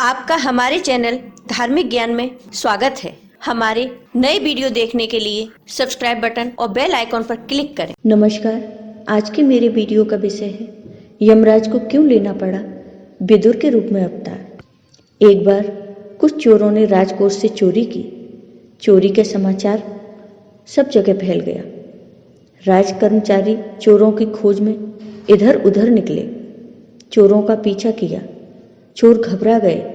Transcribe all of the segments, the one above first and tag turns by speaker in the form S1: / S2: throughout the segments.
S1: आपका हमारे चैनल धार्मिक ज्ञान में स्वागत है। हमारे नए वीडियो देखने के लिए सब्सक्राइब बटन और बेल आइकॉन पर क्लिक करें।
S2: नमस्कार, आज के मेरे वीडियो का विषय है यमराज को क्यों लेना पड़ा विदुर के रूप में अवतार। एक बार कुछ चोरों ने राजकोष से चोरी की। चोरी के समाचार सब जगह फैल गया। राज कर्मचारी चोरों की खोज में इधर उधर निकले, चोरों का पीछा किया। चोर घबरा गए,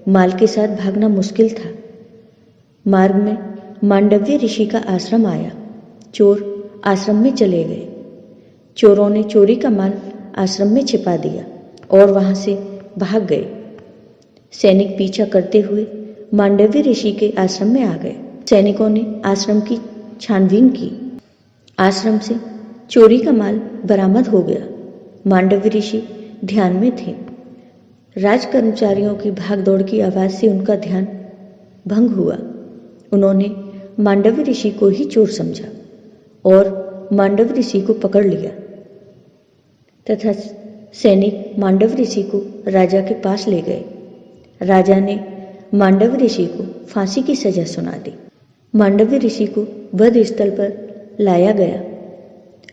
S2: माल के साथ भागना मुश्किल था। मार्ग में मांडव्य ऋषि का आश्रम आया। चोर आश्रम में चले गए। चोरों ने चोरी का माल आश्रम में छिपा दिया और वहां से भाग गए। सैनिक पीछा करते हुए मांडव्य ऋषि के आश्रम में आ गए। सैनिकों ने आश्रम की छानबीन की। आश्रम से चोरी का माल बरामद हो गया। मांडव्य ऋषि ध्यान में थे। राज कर्मचारियों की भागदौड़ की आवाज से उनका ध्यान भंग हुआ। उन्होंने मांडव्य ऋषि को ही चोर समझा और मांडव्य ऋषि को पकड़ लिया तथा सैनिक मांडव्य ऋषि को राजा के पास ले गए। राजा ने मांडव्य ऋषि को फांसी की सजा सुना दी। मांडव्य ऋषि को वध स्थल पर लाया गया।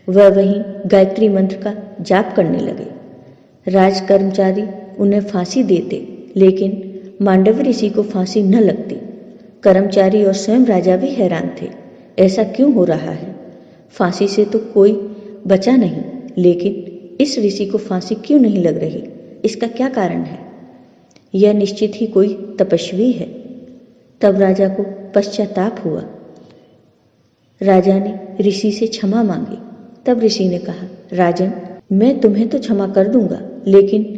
S2: वह वहीं गायत्री मंत्र का जाप करने लगे। राज कर्मचारी उन्हें फांसी देते, लेकिन मांडव्य ऋषि को फांसी न लगती। कर्मचारी और स्वयं राजा भी हैरान थे, ऐसा क्यों हो रहा है? फांसी से तो कोई बचा नहीं, लेकिन इस ऋषि को फांसी क्यों नहीं लग रही? इसका क्या कारण है? यह निश्चित ही कोई तपस्वी है। तब राजा को पश्चाताप हुआ। राजा ने ऋषि से क्षमा मांगी। तब ऋषि ने कहा, राजन, मैं तुम्हें तो क्षमा कर दूंगा, लेकिन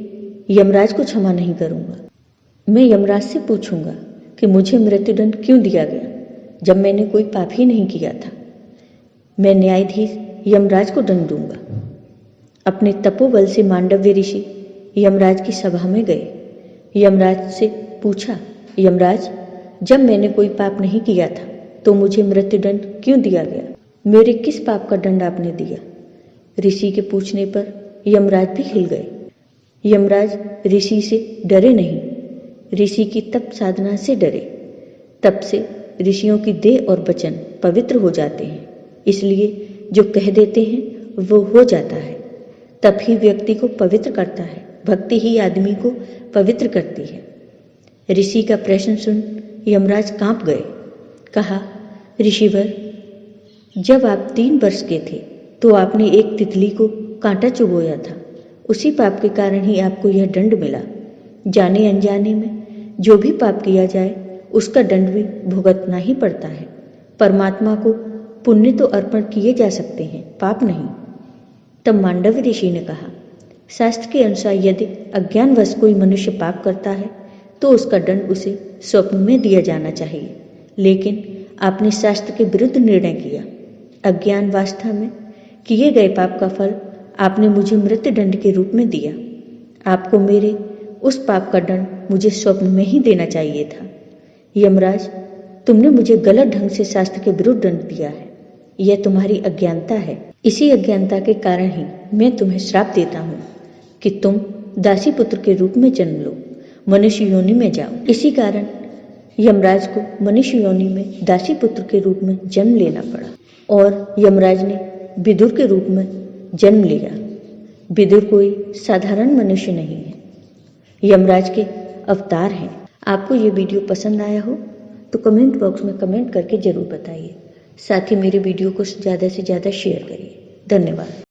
S2: यमराज को क्षमा नहीं करूंगा। मैं यमराज से पूछूंगा कि मुझे मृत्युदंड क्यों दिया गया, जब मैंने कोई पाप ही नहीं किया था। मैं न्यायाधीश यमराज को दंड दूंगा। अपने तपोबल से मांडव्य ऋषि यमराज की सभा में गए। यमराज से पूछा, यमराज, जब मैंने कोई पाप नहीं किया था तो मुझे मृत्युदंड क्यों दिया गया? मेरे किस पाप का दंड आपने दिया? ऋषि के पूछने पर यमराज भी हिल गए। यमराज ऋषि से डरे नहीं, ऋषि की तप साधना से डरे। तप से ऋषियों की देह और वचन पवित्र हो जाते हैं, इसलिए जो कह देते हैं वो हो जाता है। तप ही व्यक्ति को पवित्र करता है। भक्ति ही आदमी को पवित्र करती है। ऋषि का प्रश्न सुन यमराज कांप गए। कहा, ऋषिवर, जब आप 3 वर्ष के थे तो आपने एक तितली को कांटा चुभोया था। उसी पाप के कारण ही आपको यह दंड मिला। जाने अनजाने में जो भी पाप किया जाए उसका दंड भी भुगतना ही पड़ता है। परमात्मा को पुण्य तो अर्पण किए जा सकते हैं, पाप नहीं। तब मांडव्य ऋषि ने कहा, शास्त्र के अनुसार यदि अज्ञानवश कोई मनुष्य पाप करता है तो उसका दंड उसे स्वप्न में दिया जाना चाहिए, लेकिन आपने शास्त्र के विरुद्ध निर्णय किया। अज्ञानवस्था में किए गए पाप का फल आपने मुझे मृत्युदंड के रूप में दिया। आपको मेरे उस पाप का दंड मुझे स्वप्न में ही देना चाहिए था। यमराज, तुमने मुझे गलत ढंग से शास्त्र के विरुद्ध दंड दिया है। यह तुम्हारी अज्ञानता है। इसी अज्ञानता के कारण ही मैं तुम्हें श्राप देता हूँ कि तुम दासी पुत्र के रूप में जन्म लो, मनुष्य योनि में जाओ। इसी कारण यमराज को मनुष्य योनि में दासी पुत्र के रूप में जन्म लेना पड़ा और यमराज ने विदुर के रूप में जन्म लिया। विदुर कोई साधारण मनुष्य नहीं है, यमराज के अवतार हैं। आपको ये वीडियो पसंद आया हो तो कमेंट बॉक्स में कमेंट करके जरूर बताइए। साथ ही मेरे वीडियो को ज़्यादा से ज़्यादा शेयर करिए। धन्यवाद।